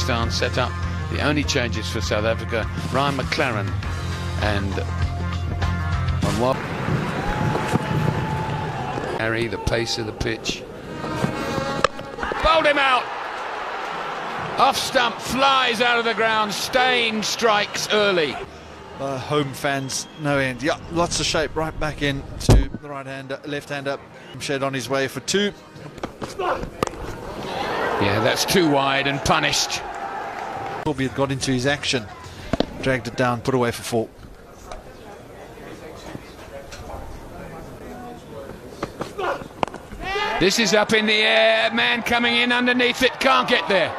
Pakistan set up. The only changes for South Africa, Ryan McLaren and on what? Harry, the pace of the pitch. Bowled him out! Off stump, flies out of the ground, Steyn strikes early. Home fans, no end. Yeah, lots of shape right back in to the right hander, left hander. Shed on his way for 2. Yeah, that's too wide and punished. Corby had got into his action, dragged it down, put away for 4. This is up in the air, man coming in underneath it, can't get there.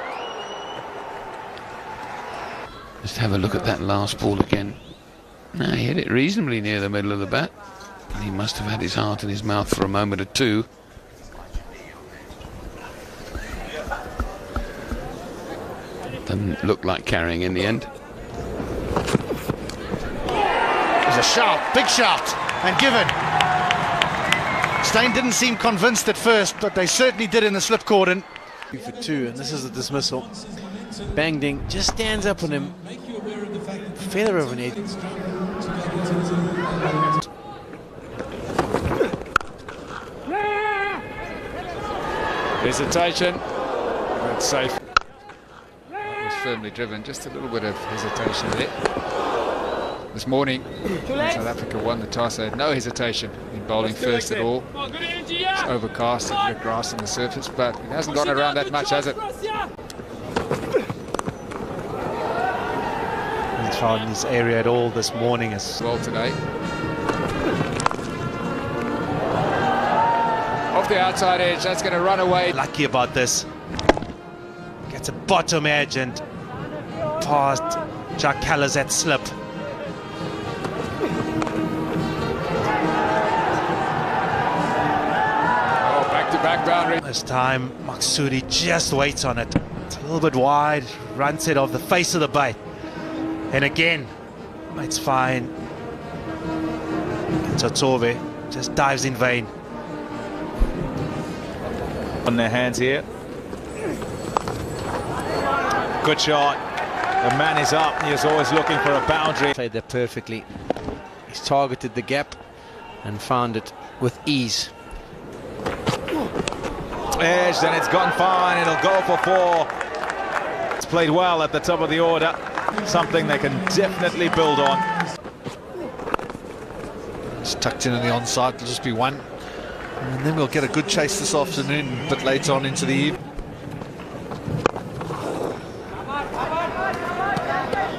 Just have a look at that last ball again. No, he hit it reasonably near the middle of the bat. And he must have had his heart in his mouth for a moment or two. Doesn't look like carrying in the end. There's a shot, big shot, and given. Steyn didn't seem convinced at first, but they certainly did in the slip cordon. For 2, and this is a dismissal. Bangding just stands up on him. Feather over an edge. Hesitation. That's safe. Was firmly driven. Just a little bit of hesitation there. This morning, South Africa won the toss. They had no hesitation in bowling first at all. It's overcast, a bit of grass on the surface, but it hasn't gone around that much, has it? He's found this area at all this morning as well today. Off the outside edge, that's going to run away. Lucky about this. Gets a bottom edge and past Jack Caller's at slip. Back boundary. This time Maksudi just waits on it. It's a little bit wide, runs it off the face of the bait. And again, it's fine. Tsotsobe just dives in vain. On their hands here. Good shot. The man is up. He is always looking for a boundary. Played that perfectly. He's targeted the gap and found it with ease. Edge, then it's gone fine. It'll go for 4. It's played well at the top of the order. Something they can definitely build on. It's tucked in the onside. It'll just be 1. And then we'll get a good chase this afternoon, a bit later on into the evening.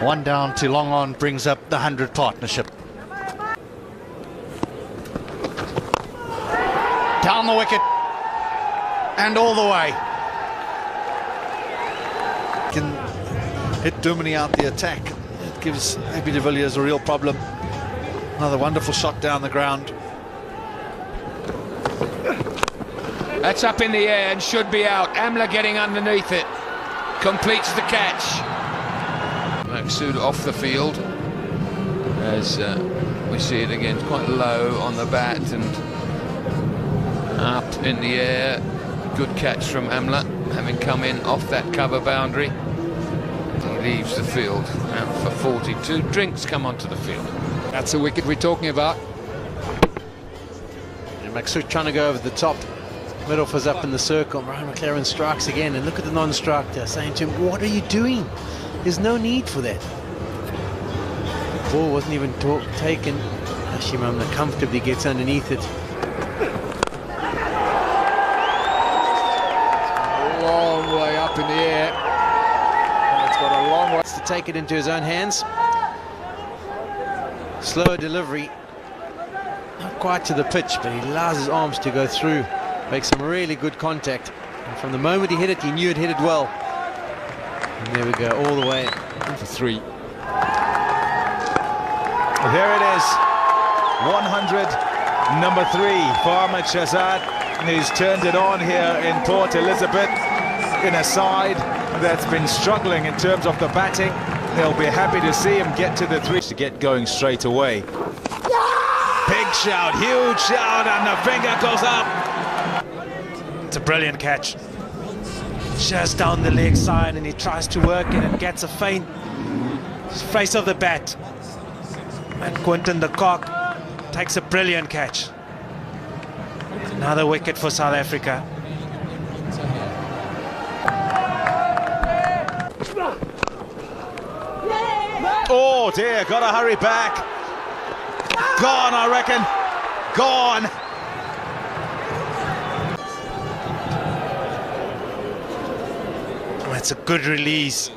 1 down to long on brings up the 100 partnership. Down the wicket. And all the way. Can hit Duminy out the attack. It gives AB de Villiers a real problem. Another wonderful shot down the ground. That's up in the air and should be out. Amla getting underneath it. Completes the catch. Maksud off the field. As we see it again, quite low on the bat and up in the air. Good catch from Amla, having come in off that cover boundary. He leaves the field out for 42. Drinks come onto the field. That's the wicket we're talking about. And Maksud trying to go over the top. Midoff is up in the circle. Ryan McLaren strikes again, and look at the non-strike there, saying to him, what are you doing? There's no need for that. The ball wasn't even taken. Hashim Amla comfortably gets underneath it. Long way up in the air. And it's got a long way to take it into his own hands. Slower delivery. Not quite to the pitch, but he allows his arms to go through. Makes some really good contact. And from the moment he hit it, he knew it hit it well. And there we go, all the way for 3. There it is. 100, number 3 for Ahmed Shahzad. He's turned it on here in Port Elizabeth in a side that's been struggling in terms of the batting. They'll be happy to see him get to the 3 to get going straight away. Big shout, huge shout, and the finger goes up. It's a brilliant catch. just down the leg side, and he tries to work it and gets a feint. Face of the bat. And Quinton de Kock takes a brilliant catch. Another wicket for South Africa. Oh dear, gotta hurry back. Gone, I reckon. Gone. That's a good release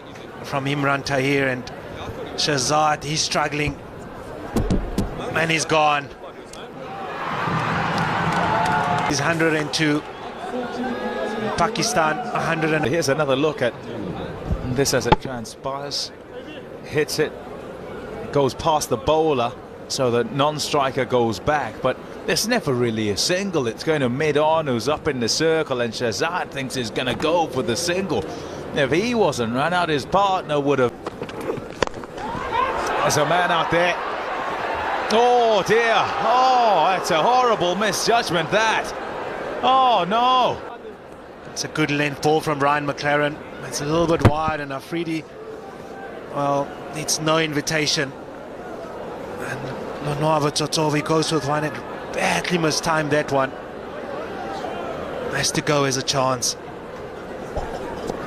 from Imran Tahir, and Shahzad, he's struggling. And he's gone. He's 102. Pakistan 100. Here's another look at this as it transpires. Hits it, goes past the bowler, so the non-striker goes back, but there's never really a single. It's going to mid-on, who's up in the circle, and Shahzad thinks he's going to go for the single. If he wasn't run out, his partner would have. There's a man out there. Oh dear, oh, that's a horrible misjudgment, that. Oh no. It's a good length ball from Ryan McLaren. It's a little bit wide, and Afridi, well, it's no invitation. And Lonwabo Totovi goes with one and badly mistimed that one. Has to go as a chance.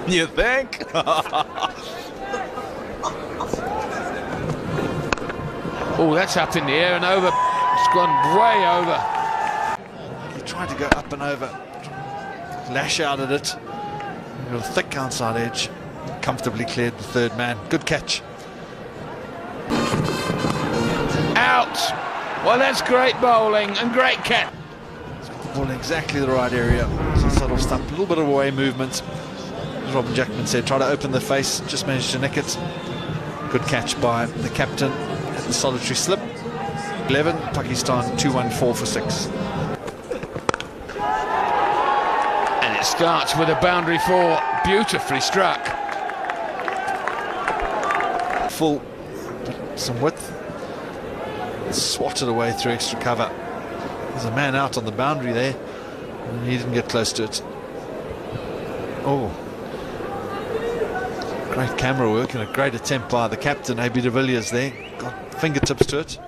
You think? Oh, that's up in the air and over. It's gone way over. He tried to go up and over, lash out at it. Got a thick outside edge. Comfortably cleared the third man. Good catch. Out. Well, that's great bowling and great catch. He's got the ball in exactly the right area. So sort of stump, a little bit of away movement. As Robin Jackman said, try to open the face, just managed to nick it. Good catch by the captain at the solitary slip. 11, Pakistan 2-1-4 for 6. And it starts with a boundary 4, beautifully struck. Full, but some width. Swatted away through extra cover. There's a man out on the boundary there, and he didn't get close to it. Oh, great camera work and a great attempt by the captain, A.B. de Villiers there. Got fingertips to it.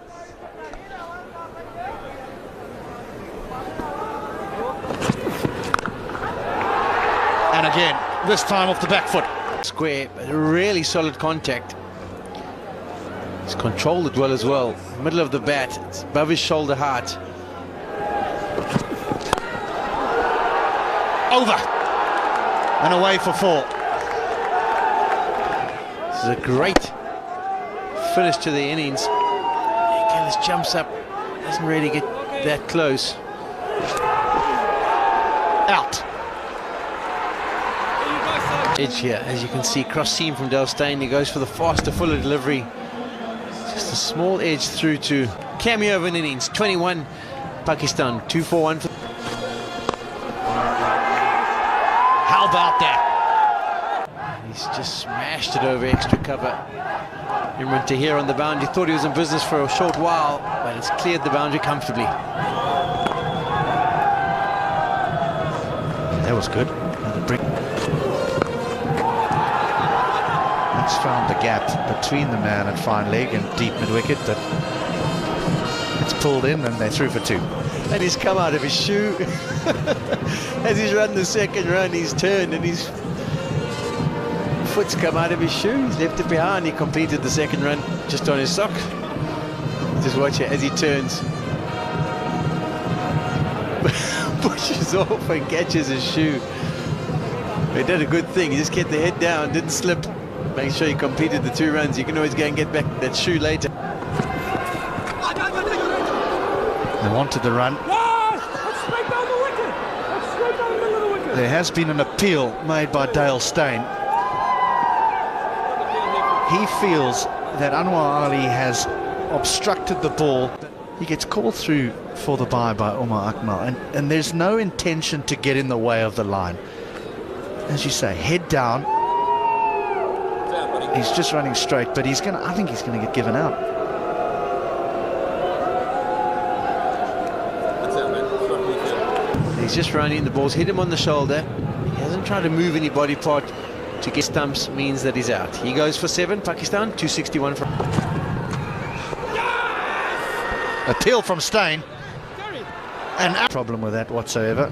And again, this time off the back foot. Square, but really solid contact. He's controlled it well as well. Middle of the bat, it's above his shoulder height. Over. And away for 4. This is a great finish to the innings. Gillis jumps up, doesn't really get that close. Out. Edge here, as you can see, cross seam from Dale Steyn. He goes for the faster, fuller delivery. Just a small edge through to cameo of an innings. 21, Pakistan, 2-4-1. How about that? He's just smashed it over extra cover. Imran Tahir on the boundary, thought he was in business for a short while, but it's cleared the boundary comfortably. That was good. He's found the gap between the man and fine leg and deep mid-wicket, but it's pulled in and they threw for 2. And he's come out of his shoe. As he's run the second run, he's turned and his foot's come out of his shoe. He's left it behind. He completed the second run just on his sock. Just watch it as he turns. Pushes off and catches his shoe. He did a good thing. He just kept the head down, didn't slip. Make sure he completed the 2 runs. You can always go and get back that shoe later. They wanted the run. There has been an appeal made by Dale Steyn. He feels that Anwar Ali has obstructed the ball. He gets called through for the bye by Omar Akmal, and there's no intention to get in the way of the line. As you say, head down. He's just running straight, but he's gonna. I think he's gonna get given out. He's just running. The ball's hit him on the shoulder. He hasn't try to move any body part to get stumps means that he's out. He goes for 7, Pakistan, 261 from... Appeal from Steyn. And no problem with that whatsoever.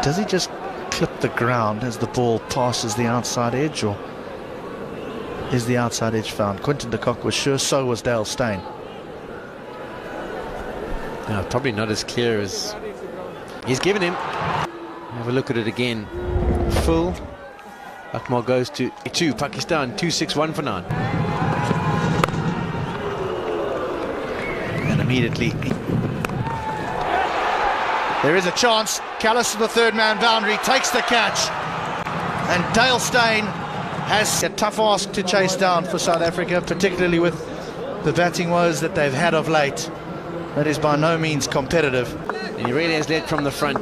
Does he just clip the ground as the ball passes the outside edge, or is the outside edge found? Quinton de Kock was sure, so was Dale Steyn. No, probably not as clear as he's given him. Have a look at it again. Full. Akmal goes to 2, Pakistan, 261 for 9. And immediately there is a chance. Callis to the third man boundary, takes the catch, and Dale Steyn has a tough ask to chase down for South Africa, particularly with the batting woes that they've had of late. That is by no means competitive. And he really has led from the front.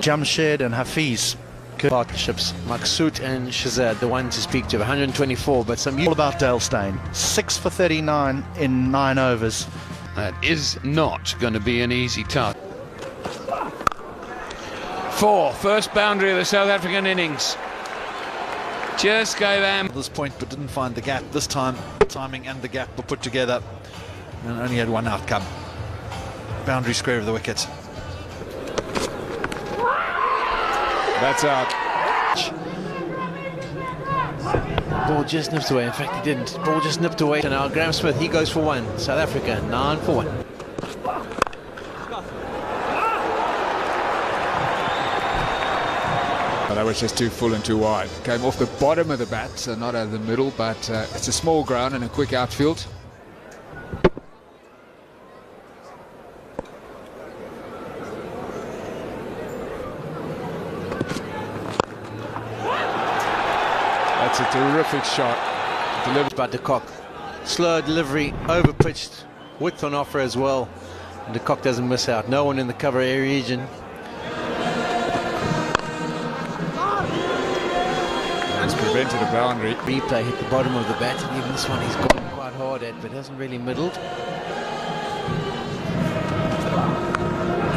Jamshed and Hafiz. Partnerships, Maksud and Shazad, the one to speak to, 124, but some... All about Dale Steyn. 6 for 39 in 9 overs. That is not going to be an easy task. 4, first boundary of the South African innings. Just gave Am This point, but didn't find the gap. This time, timing and the gap were put together, and only had one outcome. Boundary square of the wicket. That's out. Ball just nipped away. In fact, he didn't. Ball just nipped away. And now Graham Smith, he goes for 1. South Africa, 9 for 1. Well, that was just too full and too wide. Came off the bottom of the bat, so not out of the middle, but it's a small ground and a quick outfield. That's a terrific shot. Delivered by de Kock. Slow delivery, over pitched, width on offer as well. And de Kock doesn't miss out. No one in the cover area region. It's prevented a boundary. Replay hit the bottom of the bat, and even this one he's gone quite hard at, but hasn't really middled.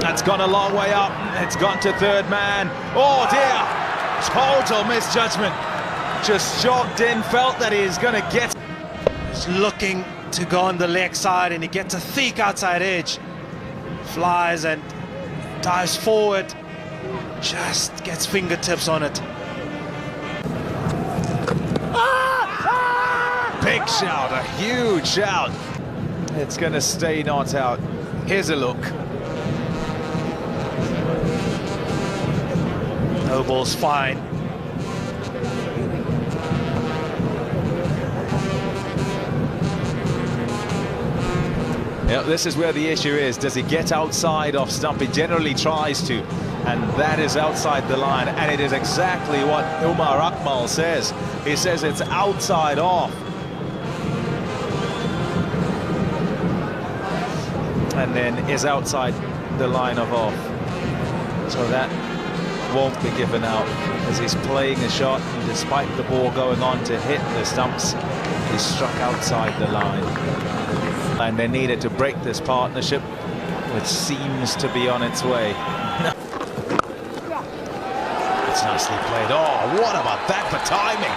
That's gone a long way up. It's gone to third man. Oh dear! Total misjudgment. Just jogged in, felt that he's going to get. He's looking to go on the leg side, and he gets a thick outside edge. Flies and dives forward. Just gets fingertips on it. Big shout, a huge shout. It's going to stay not out. Here's a look. No ball's fine. Yeah, this is where the issue is. Does he get outside off stump? He generally tries to, and that is outside the line, and it is exactly what Umar Akmal says. He says it's outside off. And then is outside the line of off. So that won't be given out as he's playing a shot, and despite the ball going on to hit the stumps, he struck outside the line. And they needed to break this partnership, which seems to be on its way. It's nicely played. Oh, what about that for timing?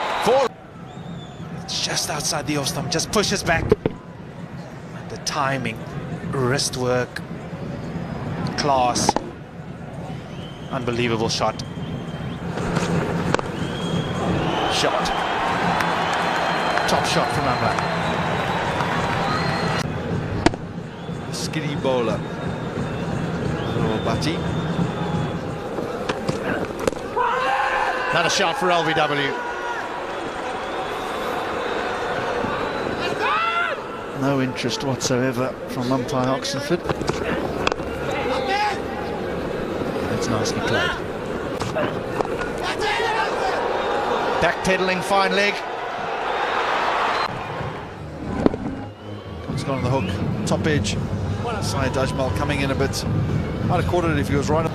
It's just outside the off stump, just pushes back. And the timing, wrist work, class. Unbelievable shot. Shot. Top shot from Amla. Skinny bowler. Little Batty. Another shot for LBW. No interest whatsoever from umpire Oxenford. That's nicely played. Backpedaling, fine leg. It's gone on the hook. Top edge. Syed Ajmal coming in a bit. I'd have caught it if he was right.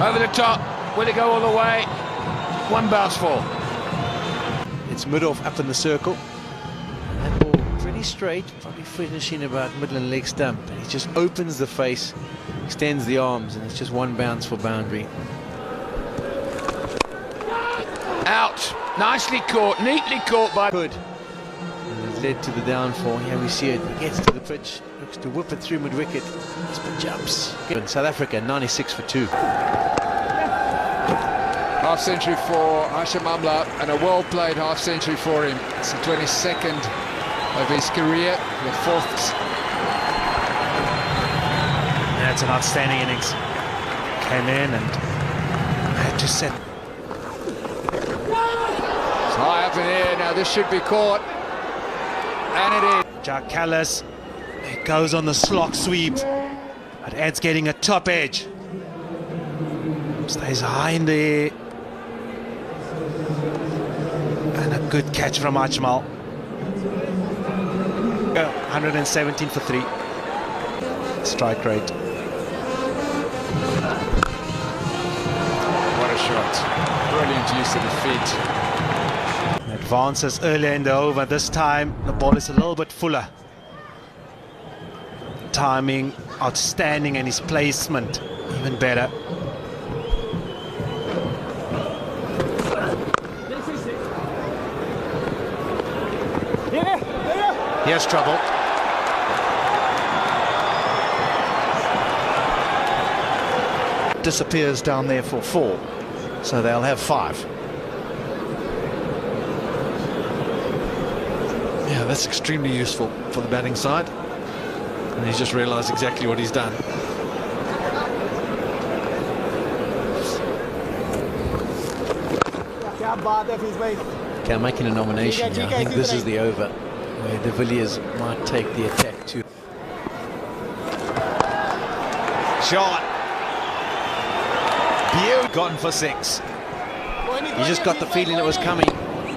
Over the top. Will it go all the way? One bounce fall. It's Middorf up in the circle. That ball pretty straight, probably finishing about middle and leg stump. And he just opens the face, extends the arms, and it's just one bounce for boundary. Out. Nicely caught, neatly caught by... Good. And it led to the downfall. Here we see it. He gets to the pitch, looks to whip it through mid-wicket. But jumps. Good. South Africa, 96 for 2. Half century for Hashim Amla and a well-played half century for him. It's the 22nd of his career, the 4th. That's an outstanding innings. Came in and had to set. It's high up in the air now. This should be caught, and it is. Jack Callis, it goes on the slog sweep, but Ed's getting a top edge. Stays high in the air. And a good catch from Ajmal. 117 for 3. Strike rate. What a shot. Brilliant use of the feet. Advances earlier in the over. This time the ball is a little bit fuller. Timing outstanding, and his placement even better. Here's trouble. Disappears down there for 4, so they'll have 5. Yeah, that's extremely useful for the batting side. And he's just realised exactly what he's done. Okay, I'm making a nomination here. I think this is the over where de Villiers might take the attack to. Shot. Gone for 6. You just got the feeling it was coming.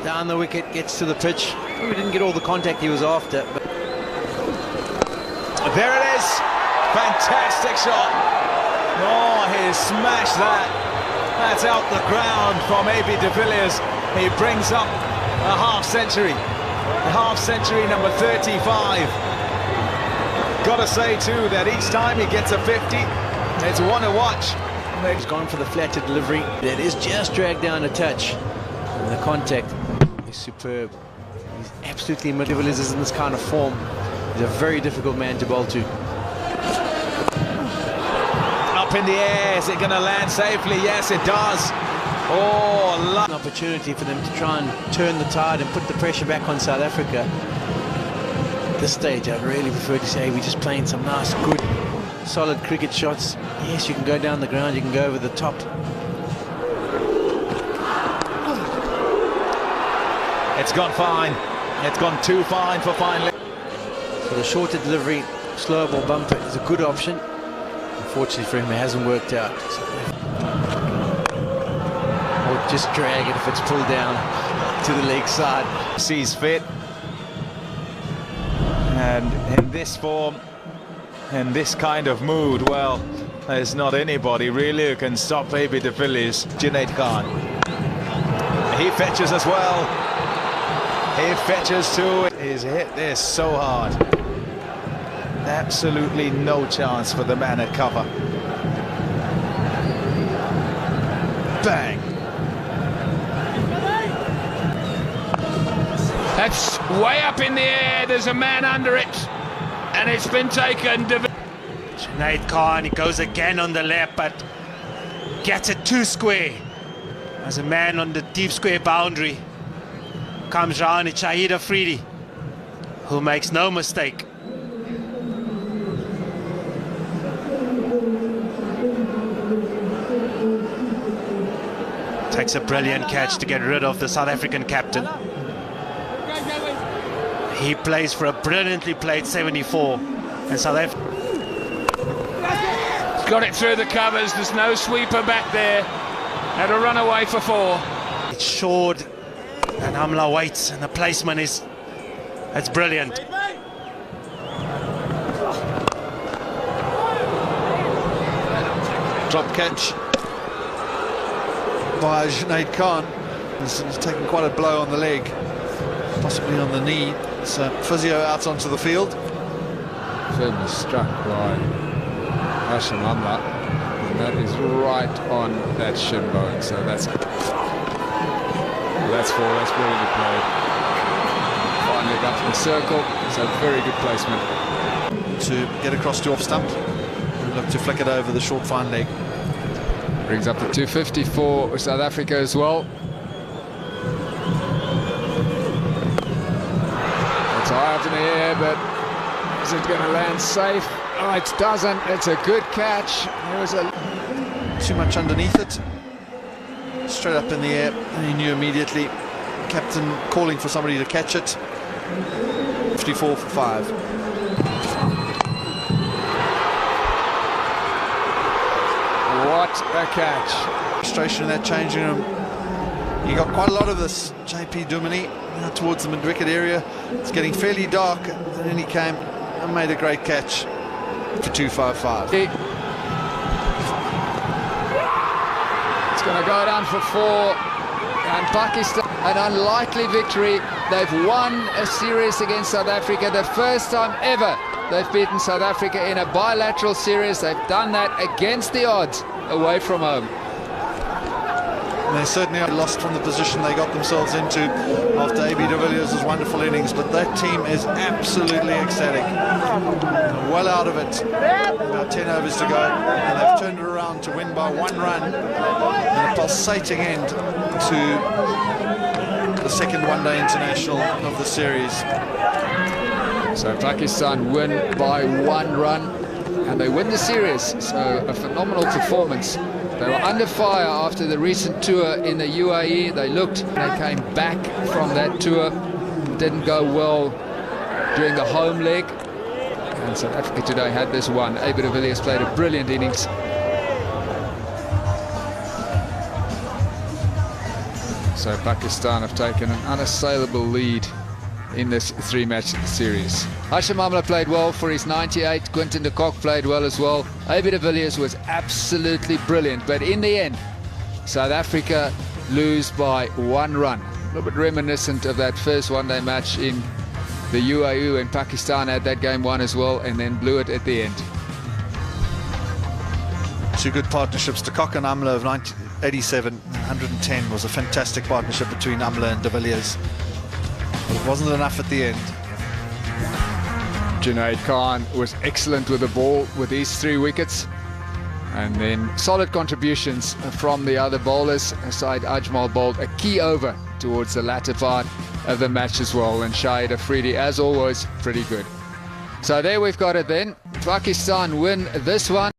Down the wicket, gets to the pitch. Probably didn't get all the contact he was after. But There it is. Fantastic shot. Oh, he smashed that. That's out the ground from A.B. de Villiers. He brings up a half century. Half century number 35. Gotta say too that each time he gets a 50, it's one to watch. he's gone for the flatter delivery. It is just dragged down a touch. And the contact is superb. He's absolutely de Villiers is in this kind of form. He's a very difficult man to bowl to. Up in the air, is it going to land safely? Yes, it does. Oh, An opportunity for them to try and turn the tide and put the pressure back on South Africa. At this stage, I'd really prefer to say we're just playing some nice, good, solid cricket shots. Yes, you can go down the ground, you can go over the top. it's gone fine. It's gone too fine for finally. So the shorter delivery, slower ball bumper is a good option. Unfortunately for him, it hasn't worked out. Or just drag it if it's pulled down to the leg side. Sees fit. And in this form, in this kind of mood, well, there's not anybody really who can stop A.B. de Villiers. Junaid Khan. He fetches as well. He fetches too. He's hit this so hard. Absolutely no chance for the man at cover. Bang. That's way up in the air. There's a man under it, and it's been taken. Junaid Khan, he goes again on the left, but gets it too square. As a man on the deep square boundary comes round, it's Shahid Afridi, who makes no mistake. Takes a brilliant catch to get rid of the South African captain. He plays for a brilliantly played 74, and South Africa Got it through the covers. There's no sweeper back there. Had a run away for 4. it's short, and Amla waits, and the placement is, it's brilliant. Drop catch. by Junaid Khan. He's taken quite a blow on the leg, possibly on the knee. So physio out onto the field. Firmly struck by Hashim Amla, and that is right on that shin bone. So that's four. That's brilliantly played. Finally back in the circle. So very good placement. To get across to off stump. Look to flick it over the short fine leg. Brings up the 250 for South Africa as well. It's high up in the air, but is it going to land safe? Oh, it doesn't. It's a good catch. There was too much underneath it. Straight up in the air, and he knew immediately. Captain calling for somebody to catch it. 54 for 5. What a catch. Frustration in that changing room. He got quite a lot of this, JP Dumini, now towards the mid-wicket area. It's getting fairly dark, and then he came and made a great catch for 255. It's going to go down for 4, and Pakistan, an unlikely victory. They've won a series against South Africa, the first time ever they've beaten South Africa in a bilateral series. They've done that against the odds away from home. And they certainly are lost from the position they got themselves into after AB de Villiers' wonderful innings, but that team is absolutely ecstatic. Well out of it. About 10 overs to go, and they've turned it around to win by 1 run and a pulsating end to the second one-day international of the series. So Pakistan win by 1 run, and they win the series. So a phenomenal performance. They were under fire after the recent tour in the UAE. They came back from that tour. Didn't go well during the home leg. And South Africa today had this one. AB de Villiers played a brilliant innings. So Pakistan have taken an unassailable lead in this 3-match series. Hashim Amla played well for his 98. Quinton de Kock played well as well. AB de Villiers was absolutely brilliant, but in the end, South Africa lose by 1 run. A little bit reminiscent of that first one-day match in the UAE when Pakistan had that game won as well, and then blew it at the end. 2 good partnerships. De Kock and Amla of 87, 110 was a fantastic partnership between Amla and de Villiers. But it wasn't enough at the end. Junaid Khan was excellent with the ball with these 3 wickets. And then solid contributions from the other bowlers. Aside Ajmal bowled a key over towards the latter part of the match as well. And Shahid Afridi, as always, pretty good. So there we've got it then. Pakistan win this one.